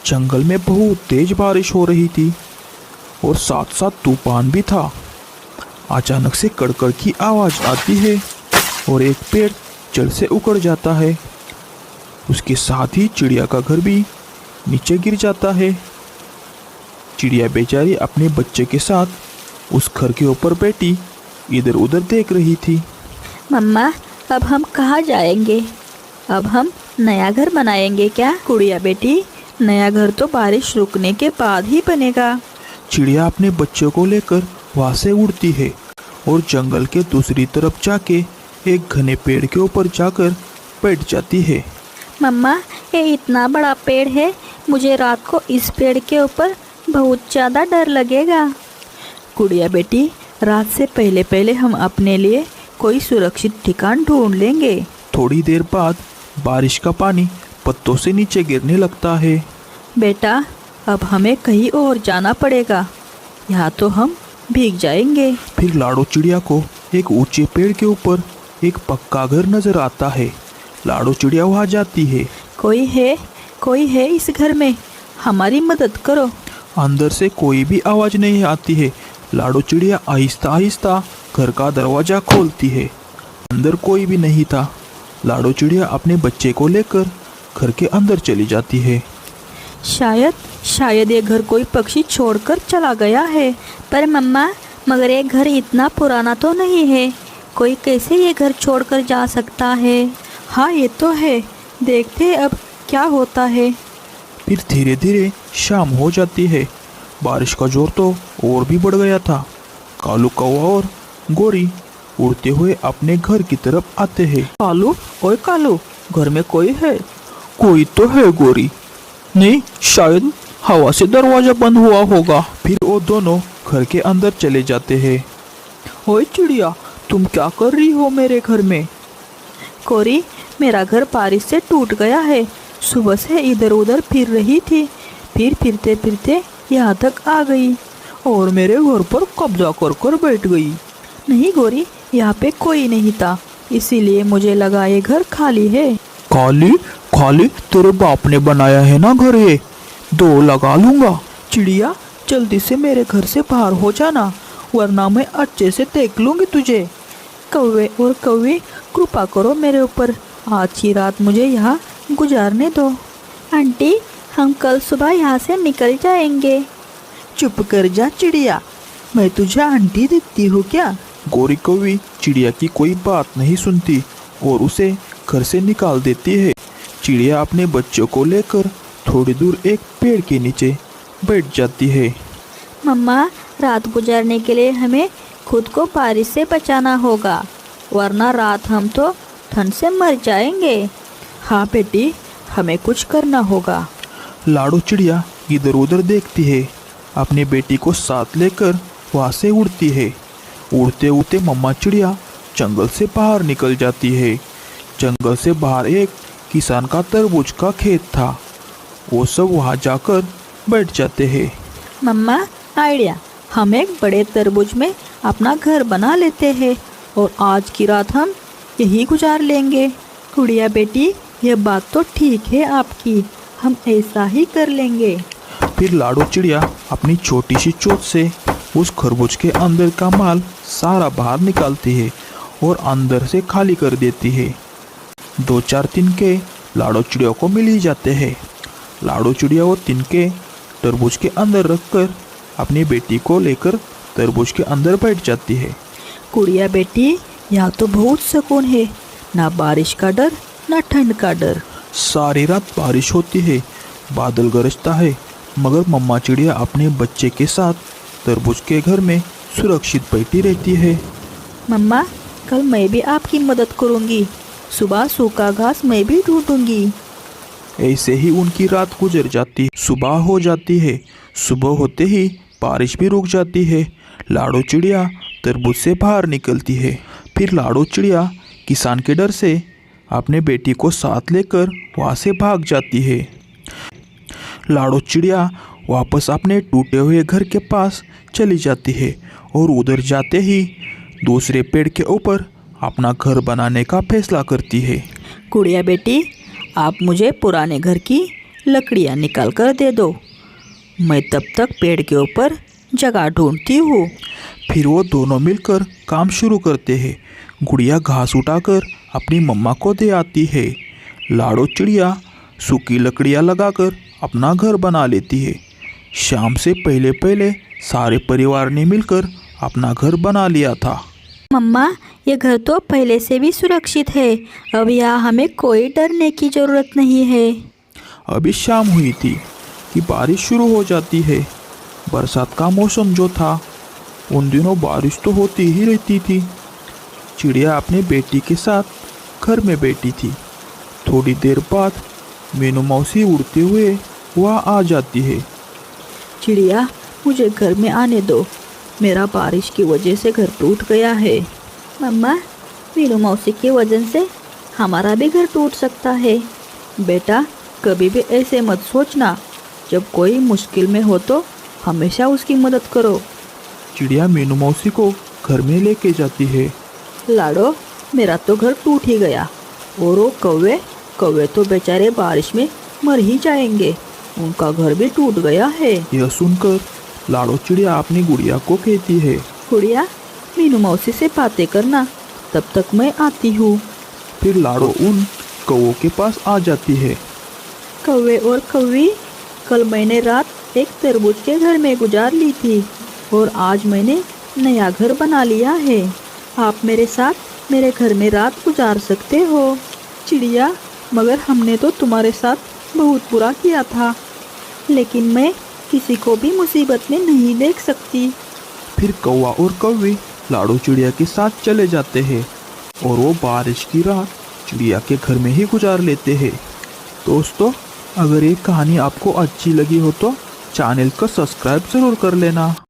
जंगल में बहुत तेज बारिश हो रही थी और साथ साथ तूफान भी था। अचानक से कड़कड़ की आवाज़ आती है और एक पेड़ जड़ से उखड़ जाता है। उसके साथ ही चिड़िया का घर भी नीचे गिर जाता है। चिड़िया बेचारी अपने बच्चे के साथ उस घर के ऊपर बैठी इधर उधर देख रही थी। मम्मा, अब हम कहाँ जाएंगे? अब हम नया घर बनाएंगे क्या? गुड़िया बेटी, नया घर तो बारिश रुकने के बाद ही बनेगा। चिड़िया अपने बच्चे को लेकर वहाँ से उड़ती है और जंगल के दूसरी तरफ जाके एक घने पेड़ के ऊपर जाकर बैठ जाती है। मम्मा, ये इतना बड़ा पेड़ है, मुझे रात को इस पेड़ के ऊपर बहुत ज़्यादा डर लगेगा। गुड़िया बेटी, रात से पहले पहले हम अपने लिए कोई सुरक्षित ठिकान ढूंढ लेंगे। थोड़ी देर बाद बारिश का पानी पत्तों से नीचे गिरने लगता है। बेटा, अब हमें कहीं और जाना पड़ेगा, यहाँ तो हम भीग जाएंगे। फिर लाडो चिड़िया को एक ऊंचे पेड़ के ऊपर एक पक्का घर नजर आता है। लाडो चिड़िया वहाँ जाती है। कोई है इस घर में, हमारी मदद करो। अंदर से कोई भी आवाज़ नहीं आती है। लाडो चिड़िया आहिस्ता आहिस्ता घर का दरवाज़ा खोलती है। अंदर कोई भी नहीं था। लाडो चिड़िया अपने बच्चे को लेकर घर के अंदर चली जाती है। शायद ये घर कोई पक्षी छोड़कर चला गया है। पर मम्मा, मगर ये घर इतना पुराना तो नहीं है, कोई कैसे ये घर छोड़कर जा सकता है? हाँ, ये तो है, देखते हैं अब क्या होता है। फिर धीरे धीरे शाम हो जाती है। बारिश का जोर तो और भी बढ़ गया था। कालू कौवा और गोरी उड़ते हुए अपने घर की तरफ आते हैं। कालू, ओए कालू, घर में कोई है? कोई तो है गोरी। नहीं, शायद हवा से दरवाजा बंद हुआ होगा। फिर वो दोनों घर के अंदर चले जाते हैं। ओए चिड़िया, तुम क्या कर रही हो मेरे घर में? कोरी, मेरा घर बारिश से टूट गया है। सुबह से इधर उधर फिर रही थी, फिर फिरते फिरते यहाँ तक आ गई और मेरे घर पर कब्जा कर कर बैठ गई। नहीं गोरी, यहाँ पे कोई नहीं था, इसीलिए मुझे लगा ये घर खाली है। खाली तेरे बाप ने बनाया है ना घर, ये दो लगा लूंगा। चिड़िया, जल्दी से मेरे घर से बाहर हो जाना, वरना मैं अच्छे से देख लूंगी तुझे। कौवे और कौवी, कृपा करो मेरे ऊपर, आज की रात मुझे यहाँ गुजारने दो। आंटी, हम कल सुबह यहाँ से निकल जाएंगे। चुप कर जा चिड़िया, मैं तुझे आंटी दिखती हूँ क्या? गोरी कौवी चिड़िया की कोई बात नहीं सुनती और उसे घर से निकाल देती है। चिड़िया अपने बच्चों को लेकर थोड़ी दूर एक पेड़ के नीचे बैठ जाती है। मम्मा, रात गुजारने के लिए हमें खुद को बारिश से बचाना होगा, वरना रात हम तो ठंड से मर जाएंगे। हाँ बेटी, हमें कुछ करना होगा। लाडो चिड़िया इधर उधर देखती है। अपनी बेटी को साथ लेकर वहाँ से उड़ती है। उड़ते उड़ते मम्मा चिड़िया जंगल से बाहर निकल जाती है। जंगल से बाहर एक किसान का तरबूज का खेत था। वो सब वहाँ जाकर बैठ जाते हैं। मम्मा, आइडिया, हम एक बड़े तरबूज में अपना घर बना लेते हैं और आज की रात हम यही गुजार लेंगे। गुड़िया बेटी, यह बात तो ठीक है आपकी, हम ऐसा ही कर लेंगे। फिर लाडो चिड़िया अपनी छोटी सी चोंच से उस खरबूज के अंदर का माल सारा बाहर निकालती है और अंदर से खाली कर देती है। 2-4 तिनके लाडो चिड़िया को मिल ही जाते हैं। लाडो चिड़िया वो तिनके तरबूज के अंदर रखकर अपनी बेटी को लेकर तरबूज के अंदर बैठ जाती है। गुड़िया बेटी, यहाँ तो बहुत सुकून है, ना बारिश का डर ना ठंड का डर। सारी रात बारिश होती है, बादल गरजता है, मगर मम्मा चिड़िया अपने बच्चे के साथ तरबूज के घर में सुरक्षित बैठी रहती है। मम्मा, कल मैं भी आपकी मदद करूँगी, सुबह सूखा घास मैं भी ढूंढूंगी। ऐसे ही उनकी रात गुजर जाती। सुबह हो जाती है। सुबह होते ही बारिश भी रुक जाती है। लाडो चिड़िया तरबूज से बाहर निकलती है। फिर लाडो चिड़िया किसान के डर से अपने बेटी को साथ लेकर वहाँ से भाग जाती है। लाडो चिड़िया वापस अपने टूटे हुए घर के पास चली जाती है और उधर जाते ही दूसरे पेड़ के ऊपर अपना घर बनाने का फैसला करती है। गुड़िया बेटी, आप मुझे पुराने घर की लकड़ियाँ निकाल कर दे दो। मैं तब तक पेड़ के ऊपर जगह ढूंढती हूँ। फिर वो दोनों मिलकर काम शुरू करते हैं। गुड़िया घास उठाकर अपनी मम्मा को दे आती है। लाड़ो चिड़िया सूखी लकड़ियाँ लगाकर अपना घर बना लेती है। शाम से पहले पहले सारे परिवार ने मिलकर अपना घर बना लिया था। मम्मा, ये घर तो पहले से भी सुरक्षित है। अब यहाँ हमें कोई डरने की ज़रूरत नहीं है। अभी शाम हुई थी कि बारिश शुरू हो जाती है। बरसात का मौसम जो था, उन दिनों बारिश तो होती ही रहती थी। चिड़िया अपनी बेटी के साथ घर में बैठी थी। थोड़ी देर बाद मीनू मौसी उड़ते हुए वहाँ आ जाती है। चिड़िया, मुझे घर में आने दो। मेरा बारिश की वजह से घर टूट गया है। मम्मा, मीनू मौसी की वजह से हमारा भी घर टूट सकता है। बेटा, कभी भी ऐसे मत सोचना। जब कोई मुश्किल में हो तो हमेशा उसकी मदद करो। चिड़िया मीनू मौसी को घर में लेके जाती है। लाडो, मेरा तो घर टूट ही गया। और वो कौवे कौवे तो बेचारे बारिश में मर ही जाएंगे। उनका घर भी टूट गया है। यह सुनकर लाड़ो चिड़िया अपनी गुड़िया को कहती है, गुड़िया, मीनू मौसी से बातें करना, तब तक मैं आती हूँ। फिर लाड़ो उन कौवों के पास आ जाती है। कौवे और कौवी, कल मैंने रात एक तरबूज के घर में गुजार ली थी और आज मैंने नया घर बना लिया है। आप मेरे साथ मेरे घर में रात गुजार सकते हो। चिड़िया, मगर हमने तो तुम्हारे साथ बहुत बुरा किया था, लेकिन मैं किसी को भी मुसीबत में नहीं देख सकती। फिर कौवा और कौवी लाड़ो चिड़िया के साथ चले जाते हैं और वो बारिश की रात चिड़िया के घर में ही गुजार लेते हैं। दोस्तों, अगर ये कहानी आपको अच्छी लगी हो तो चैनल को सब्सक्राइब ज़रूर कर लेना।